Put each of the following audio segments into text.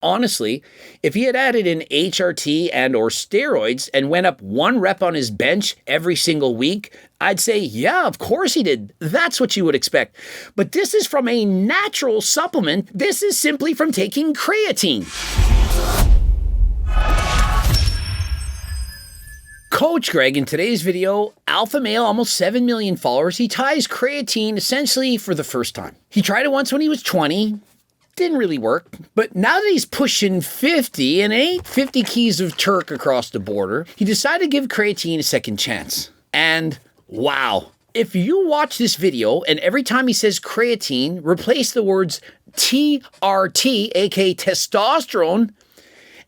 Honestly, if he had added in HRT and or steroids and went up 1 rep on his bench every single week, I'd say, yeah, of course he did. That's what you would expect. But this is from a natural supplement. This is simply from taking creatine. Coach Greg, in today's video, alpha male, almost 7 million followers, he ties creatine essentially for the first time. He tried it once when he was 20. Didn't really work, but now that he's pushing 50 and ain't 50 keys of Turk across the border, he decided to give creatine a second chance. And wow, if you watch this video and every time he says creatine, replace the words TRT, aka testosterone,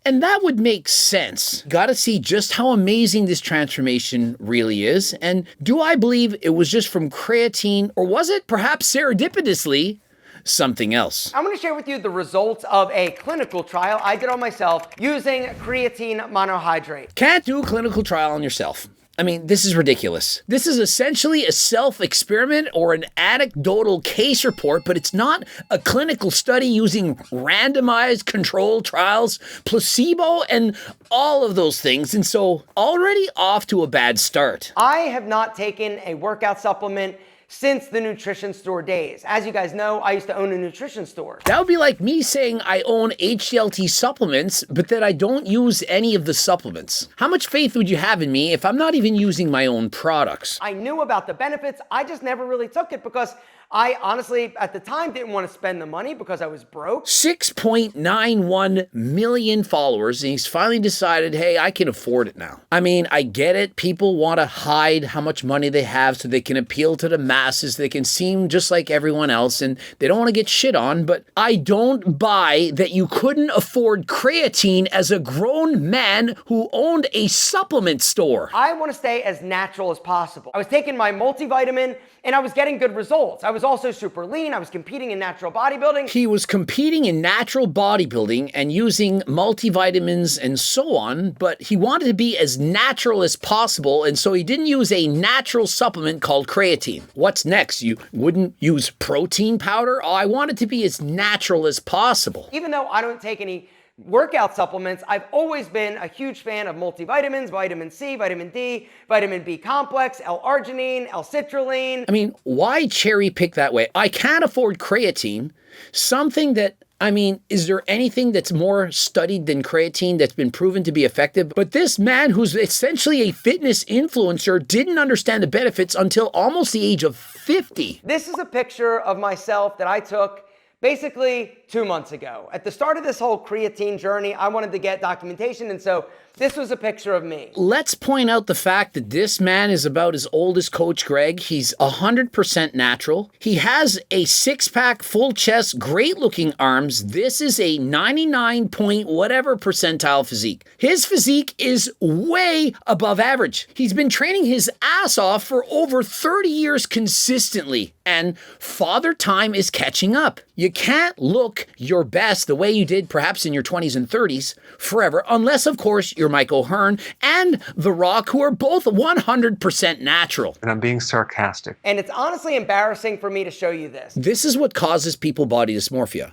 and that would make sense. Gotta see just how amazing this transformation really is. And do I believe it was just from creatine, or was it perhaps serendipitously something else? I'm going to share with you the results of a clinical trial I did on myself using creatine monohydrate. Can't do a clinical trial on yourself. I mean, this is ridiculous. This is essentially a self-experiment or an anecdotal case report, but it's not a clinical study using randomized controlled trials, placebo, and all of those things. And so already off to a bad start. I have not taken a workout supplement since the nutrition store days. As you guys know, I used to own a nutrition store. That would be like me saying I own HDLT supplements, but that I don't use any of the supplements. How much faith would you have in me if I'm not even using my own products? I knew about the benefits, I just never really took it because I honestly, at the time, didn't want to spend the money because I was broke. 6.91 million followers, and he's finally decided, hey, I can afford it now. I mean, I get it. People want to hide how much money they have so they can appeal to the masses. They can seem just like everyone else, and they don't want to get shit on. But I don't buy that you couldn't afford creatine as a grown man who owned a supplement store. I want to stay as natural as possible. I was taking my multivitamin, and I was getting good results. I was also super lean. I was competing in natural bodybuilding. He was competing in natural bodybuilding and using multivitamins and so on, but he wanted to be as natural as possible, and so he didn't use a natural supplement called creatine. What's next? You wouldn't use protein powder? Oh, I want it to be as natural as possible. Even though I don't take any workout supplements, I've always been a huge fan of multivitamins, vitamin C, vitamin D, vitamin B complex, L-arginine, L-citrulline. I mean, why cherry pick that way? I can't afford creatine, something that, I mean, is there anything that's more studied than creatine that's been proven to be effective? But this man who's essentially a fitness influencer didn't understand the benefits until almost the age of 50. This is a picture of myself that I took basically 2 months ago. At the start of this whole creatine journey, I wanted to get documentation, and so this was a picture of me. Let's point out the fact that this man is about as old as Coach Greg. He's 100% natural. He has a six-pack, full chest, great-looking arms. This is a 99 point whatever percentile physique. His physique is way above average. He's been training his ass off for over 30 years consistently, and father time is catching up. You can't look your best the way you did perhaps in your 20s and 30s forever, unless, of course, you're Mike O'Hearn and The Rock, who are both 100% natural. And I'm being sarcastic. And it's honestly embarrassing for me to show you this. This is what causes people body dysmorphia.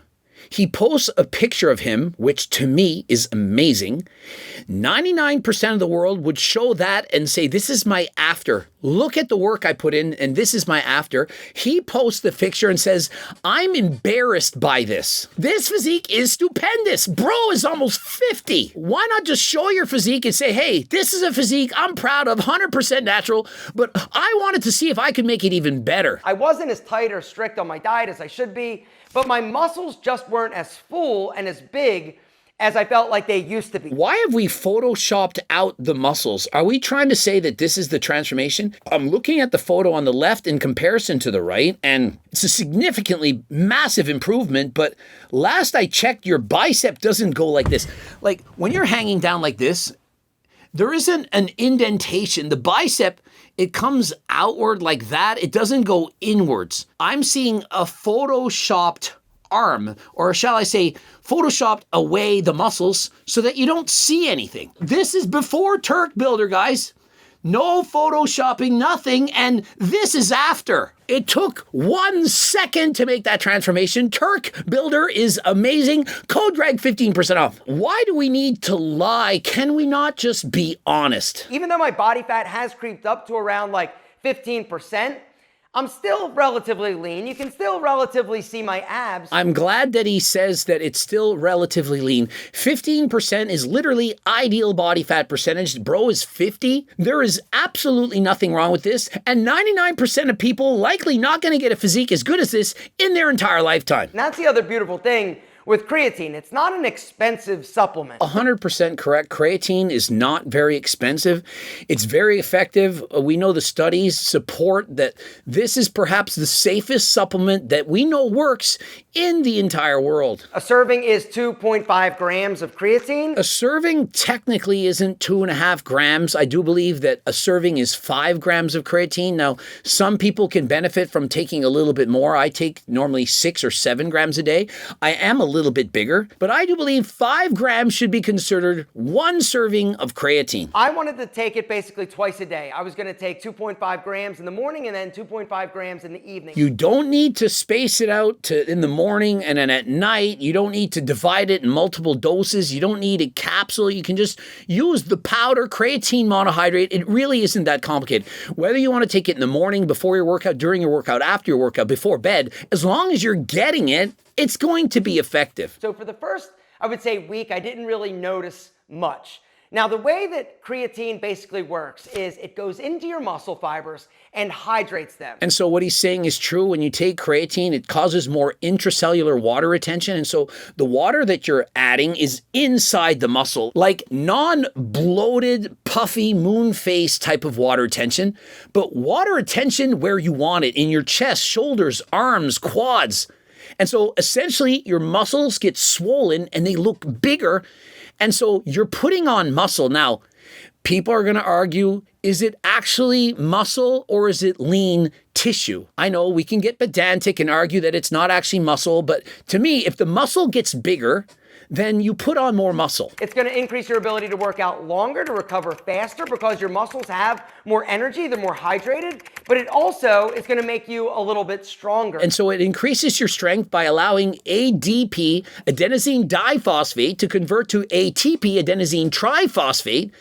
He posts a picture of him, which to me is amazing. 99% of the world would show that and say, this is my after. Look at the work I put in, and this is my after. He posts the picture and says, I'm embarrassed by this. This physique is stupendous. Bro is almost 50. Why not just show your physique and say, hey, this is a physique I'm proud of, 100% natural, but I wanted to see if I could make it even better. I wasn't as tight or strict on my diet as I should be, but my muscles just weren't as full and as big as I felt like they used to be. Why have we photoshopped out the muscles? Are we trying to say that this is the transformation? I'm looking at the photo on the left in comparison to the right, and it's a significantly massive improvement, but last I checked, your bicep doesn't go like this. Like when you're hanging down like this, there isn't an indentation. The bicep, it comes outward like that. It doesn't go inwards. I'm seeing a photoshopped arm, or shall I say, photoshopped away the muscles so that you don't see anything. This is before Turk Builder, guys. No photoshopping, nothing, and this is after. It took 1 second to make that transformation. Turk Builder is amazing. Code Greg 15% off. Why do we need to lie? Can we not just be honest? Even though my body fat has creeped up to around like 15%, I'm still relatively lean. You can still relatively see my abs. I'm glad that he says that it's still relatively lean. 15% is literally ideal body fat percentage. Bro is 50. There is absolutely nothing wrong with this. And 99% of people likely not going to get a physique as good as this in their entire lifetime. And that's the other beautiful thing with creatine. It's not an expensive supplement. 100% correct. Creatine is not very expensive. It's very effective. We know the studies support that this is perhaps the safest supplement that we know works in the entire world. A serving is 2.5 grams of creatine. A serving technically isn't 2.5 grams. I do believe that a serving is 5 grams of creatine. Now, some people can benefit from taking a little bit more. I take normally 6 or 7 grams a day. I am a little bit bigger, but I do believe 5 grams should be considered 1 serving of creatine. I wanted to take it basically twice a day. I was going to take 2.5 grams in the morning and then 2.5 grams in the evening. You don't need to space it out to in the morning and then at night. You don't need to divide it in multiple doses. You don't need a capsule. You can just use the powder creatine monohydrate. It really isn't that complicated. Whether you want to take it in the morning, before your workout, during your workout, after your workout, before bed, as long as you're getting it, it's going to be effective. So for the first, I would say, week, I didn't really notice much. Now, the way that creatine basically works is it goes into your muscle fibers and hydrates them. And so what he's saying is true. When you take creatine, it causes more intracellular water retention. And so the water that you're adding is inside the muscle, like non-bloated, puffy, moon face type of water retention, but water retention where you want it, in your chest, shoulders, arms, quads. And so essentially your muscles get swollen and they look bigger. And so you're putting on muscle. Now, people are going to argue, is it actually muscle or is it lean tissue? I know we can get pedantic and argue that it's not actually muscle, but to me, if the muscle gets bigger, then you put on more muscle. It's going to increase your ability to work out longer, to recover faster, because your muscles have more energy, they're more hydrated, but it also is going to make you a little bit stronger. And so it increases your strength by allowing ADP, adenosine diphosphate, to convert to ATP, adenosine triphosphate.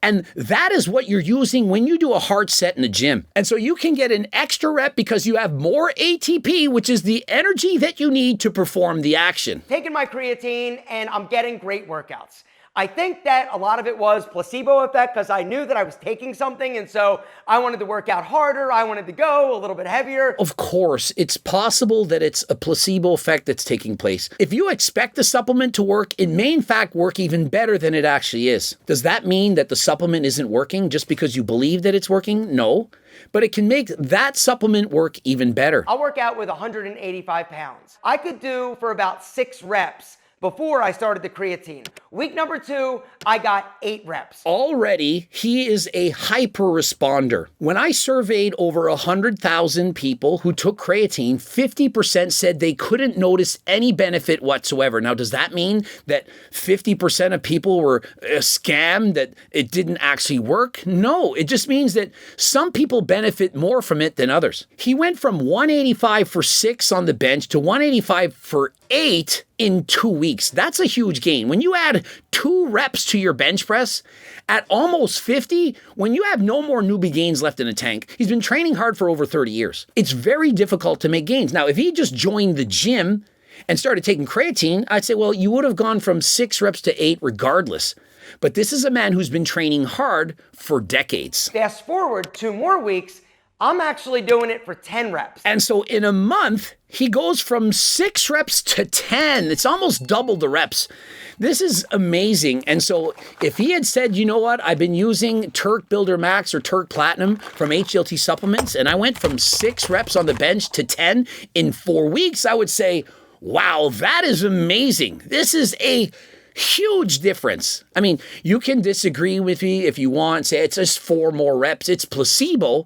And that is what you're using when you do a hard set in the gym. And so you can get an extra rep because you have more ATP, which is the energy that you need to perform the action. Taking my creatine and I'm getting great workouts. I think that a lot of it was placebo effect because I knew that I was taking something, and so I wanted to work out harder. I wanted to go a little bit heavier. Of course, it's possible that it's a placebo effect that's taking place. If you expect the supplement to work, it may in fact work even better than it actually is. Does that mean that the supplement isn't working just because you believe that it's working? No. But it can make that supplement work even better. I'll work out with 185 pounds. I could do for about 6 reps before I started the creatine. Week number 2, I got 8 reps. Already, he is a hyper responder. When I surveyed over 100,000 people who took creatine, 50% said they couldn't notice any benefit whatsoever. Now, does that mean that 50% of people were scammed, that it didn't actually work? No, it just means that some people benefit more from it than others. He went from 185 for 6 on the bench to 185 for 8 in 2 weeks. That's a huge gain. When you add 2 reps to your bench press at almost 50, when you have no more newbie gains left in the tank, he's been training hard for over 30 years. It's very difficult to make gains. Now, if he just joined the gym and started taking creatine, I'd say, well, you would have gone from 6 reps to 8 regardless. But this is a man who's been training hard for decades. Fast forward 2 more weeks, I'm actually doing it for 10 reps. And so in a month, he goes from 6 reps to 10. It's almost double the reps. This is amazing. And so if he had said, you know what, I've been using Turk Builder Max or Turk Platinum from HLT Supplements, and I went from 6 reps on the bench to 10 in 4 weeks, I would say, wow, that is amazing. This is a huge difference. I mean, you can disagree with me if you want, say it's just 4 more reps. It's placebo.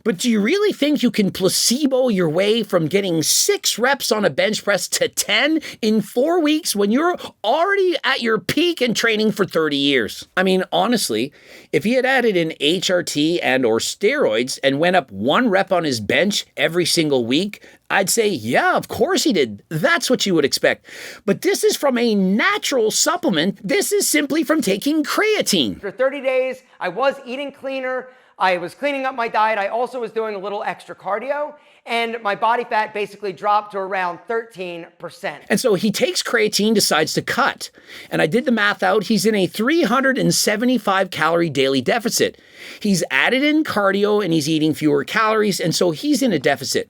But do you really think you can placebo your way from getting 6 reps on a bench press to 10 in 4 weeks when you're already at your peak and training for 30 years? I mean, honestly, if he had added in HRT and or steroids and went up 1 rep on his bench every single week, I'd say, yeah, of course he did. That's what you would expect. But this is from a natural supplement. This is simply from taking creatine. For 30 days, I was eating cleaner. I was cleaning up my diet. I also was doing a little extra cardio, and my body fat basically dropped to around 13%. And so he takes creatine, decides to cut. And I did the math out. He's in a 375 calorie daily deficit. He's added in cardio and he's eating fewer calories. And so he's in a deficit.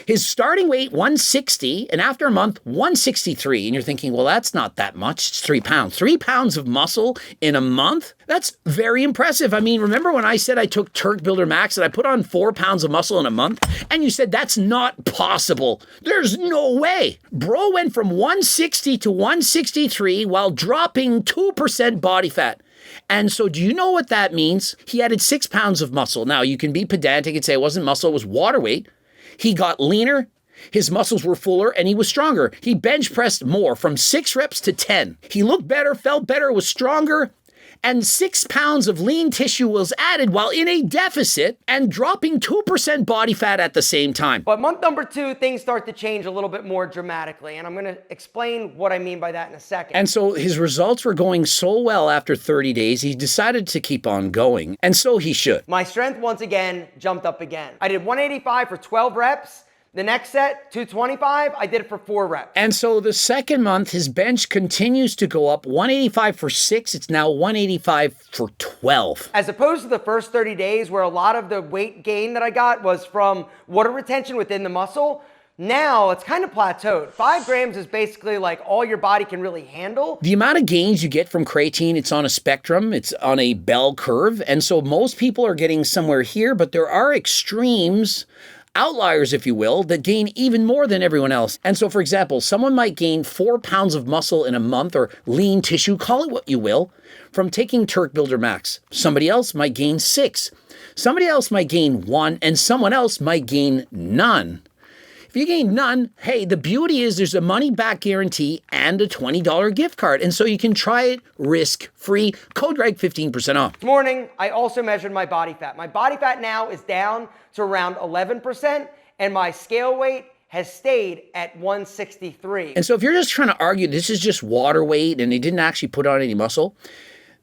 His starting weight, 160, and after a month, 163. And you're thinking, well, that's not that much. It's 3 pounds. 3 pounds of muscle in a month? That's very impressive. I mean, remember when I said I took Turk Builder Max and I put on 4 pounds of muscle in a month? And you said, that's not possible. There's no way. Bro went from 160 to 163 while dropping 2% body fat. And so do you know what that means? He added 6 pounds of muscle. Now, you can be pedantic and say it wasn't muscle, it was water weight. He got leaner, his muscles were fuller, and he was stronger. He bench pressed more, from 6 reps to 10. He looked better, felt better, was stronger, and 6 pounds of lean tissue was added while in a deficit and dropping 2% body fat at the same time. But month number 2, things start to change a little bit more dramatically, and I'm going to explain what I mean by that in a second. And so his results were going so well after 30 days, he decided to keep on going, and so he should. My strength once again jumped up again. I did 185 for 12 reps. The next set, 225, I did it for 4 reps. And so the second month, his bench continues to go up. 185 for 6, it's now 185 for 12. As opposed to the first 30 days where a lot of the weight gain that I got was from water retention within the muscle, now it's kind of plateaued. 5 grams is basically like all your body can really handle. The amount of gains you get from creatine, it's on a spectrum, it's on a bell curve. And so most people are getting somewhere here, but there are extremes, outliers, if you will, that gain even more than everyone else. And so, for example, someone might gain 4 pounds of muscle in a month or lean tissue, call it what you will, from taking Turk Builder Max. Somebody else might gain 6. Somebody else might gain 1, and someone else might gain none. If you gain none, hey, the beauty is there's a money-back guarantee and a $20 gift card. And so you can try it risk-free. Code Greg, 15% off. This morning, I also measured my body fat. My body fat now is down to around 11%, and my scale weight has stayed at 163. And so if you're just trying to argue this is just water weight and he didn't actually put on any muscle,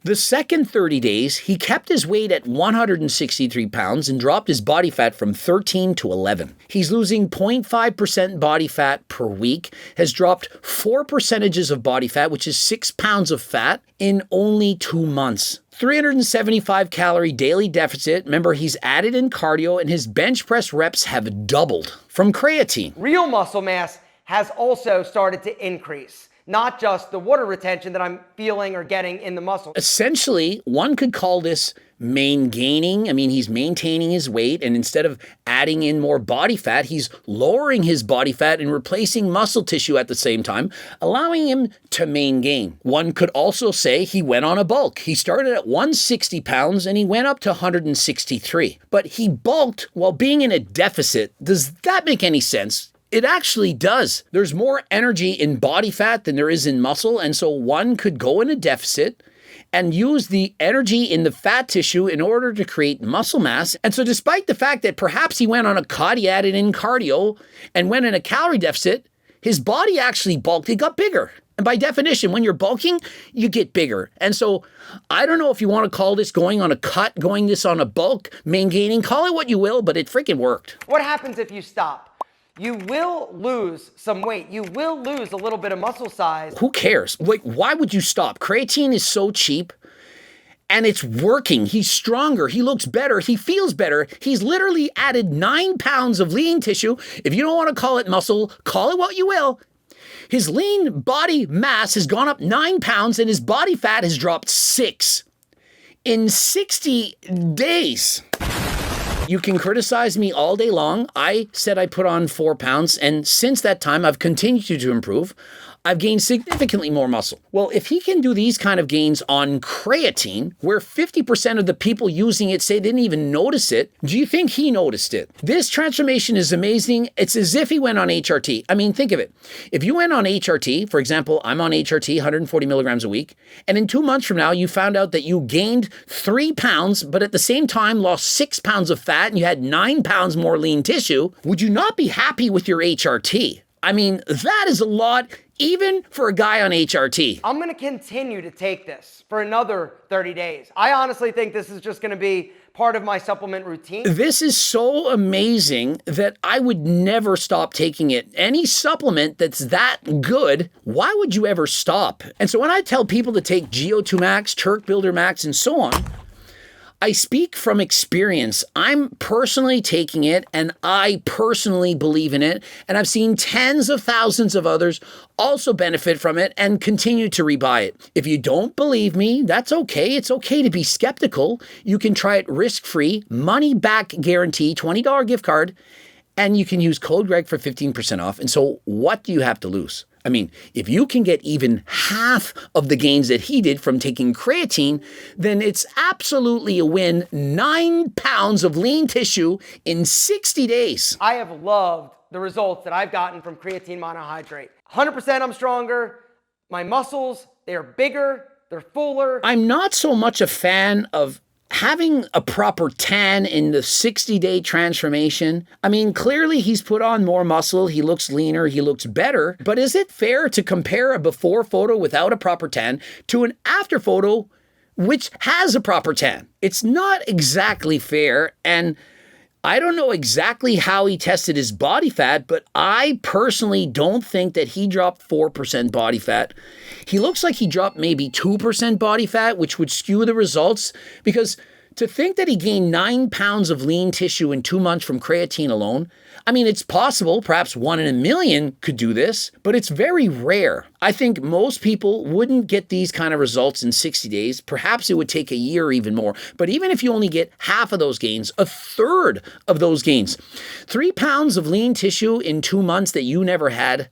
the second 30 days, he kept his weight at 163 pounds and dropped his body fat from 13 to 11. He's losing 0.5% body fat per week, has dropped 4 percentages of body fat, which is 6 pounds of fat, in only 2 months. 375 calorie daily deficit. Remember, he's added in cardio and his bench press reps have doubled from creatine. Real muscle mass has also started to increase, not just the water retention that I'm feeling or getting in the muscle. Essentially, one could call this gaining. I mean, he's maintaining his weight, and instead of adding in more body fat, he's lowering his body fat and replacing muscle tissue at the same time, allowing him to gain. One could also say he went on a bulk. He started at 160 pounds and he went up to 163. But he bulked while being in a deficit. Does that make any sense? It actually does. There's more energy in body fat than there is in muscle, and so one could go in a deficit and use the energy in the fat tissue in order to create muscle mass. And so despite the fact that perhaps he went on a cut, he added in cardio, and went in a calorie deficit, his body actually bulked. It got bigger. And by definition, when you're bulking, you get bigger. And so I don't know if you want to call this going on a cut, going this on a bulk, gaining, call it what you will, but it freaking worked. What happens if you stop? You will lose some weight. You will lose a little bit of muscle size. Who cares? Like, why would you stop? Creatine is so cheap and it's working. He's stronger. He looks better. He feels better. He's literally added 9 pounds of lean tissue. If you don't want to call it muscle, call it what you will. His lean body mass has gone up 9 pounds and his body fat has dropped 6 in 60 days. You can criticize me all day long. I said I put on 4 pounds, and since that time, I've continued to improve. I've gained significantly more muscle. Well, if he can do these kind of gains on creatine, where 50% of the people using it say they didn't even notice it, do you think he noticed it? This transformation is amazing. It's as if he went on HRT. I mean, think of it. If you went on HRT, for example, I'm on HRT, 140 milligrams a week, and in 2 months from now, you found out that you gained 3 pounds, but at the same time lost 6 pounds of fat and you had 9 pounds more lean tissue, would you not be happy with your HRT? I mean, that is a lot, even for a guy on HRT. I'm gonna continue to take this for another 30 days. I honestly think this is just gonna be part of my supplement routine. This is so amazing that I would never stop taking it. Any supplement that's that good, why would you ever stop? And so when I tell people to take GO2 Max, Turk Builder Max, and so on, I speak from experience. I'm personally taking it and I personally believe in it. And I've seen tens of thousands of others also benefit from it and continue to rebuy it. If you don't believe me, that's okay. It's okay to be skeptical. You can try it risk-free, money-back guarantee, $20 gift card, and you can use code Greg for 15% off. And so what do you have to lose? I mean, if you can get even half of the gains that he did from taking creatine, then it's absolutely a win. 9 pounds of lean tissue in 60 days. I have loved the results that I've gotten from creatine monohydrate. 100% I'm stronger. My muscles, they're bigger, they're fuller. I'm not so much a fan of having a proper tan in the 60-day transformation. I mean, clearly he's put on more muscle, he looks leaner, he looks better, but is it fair to compare a before photo without a proper tan to an after photo which has a proper tan? It's not exactly fair, and I don't know exactly how he tested his body fat, but I personally don't think that he dropped 4% body fat. He looks like he dropped maybe 2% body fat, which would skew the results, because to think that he gained 9 pounds of lean tissue in 2 months from creatine alone, I mean, it's possible, perhaps 1 in a million could do this, but it's very rare. I think most people wouldn't get these kind of results in 60 days. Perhaps it would take a year or even more. But even if you only get half of those gains, a third of those gains, 3 pounds of lean tissue in 2 months that you never had,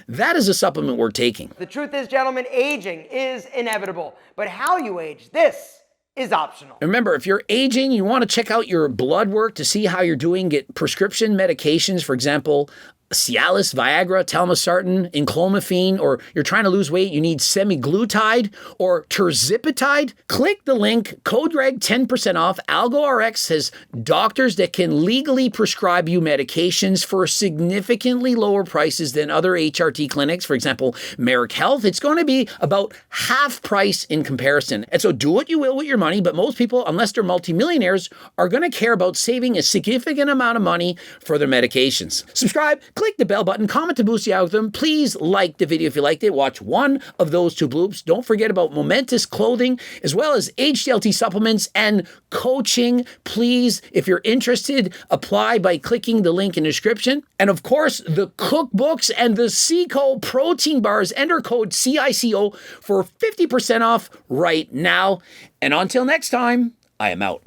that is a supplement worth taking. The truth is, gentlemen, aging is inevitable, but how you age, this is optional. Remember, if you're aging, you want to check out your blood work to see how you're doing, get prescription medications, for example, Cialis, Viagra, telmisartan, enclomiphene, or you're trying to lose weight, you need semaglutide or terzipatide, click the link, code Greg 10% off. AlgoRx has doctors that can legally prescribe you medications for significantly lower prices than other HRT clinics. For example, Merrick Health, it's going to be about half price in comparison. And so do what you will with your money, but most people, unless they're multimillionaires, are going to care about saving a significant amount of money for their medications. Subscribe, click the bell button, comment to boost the algorithm. Please like the video if you liked it. Watch one of those 2 bloops. Don't forget about Momentous clothing, as well as HDLT supplements and coaching. Please, if you're interested, apply by clicking the link in the description. And of course, the cookbooks and the CICO protein bars. Enter code CICO for 50% off right now. And until next time, I am out.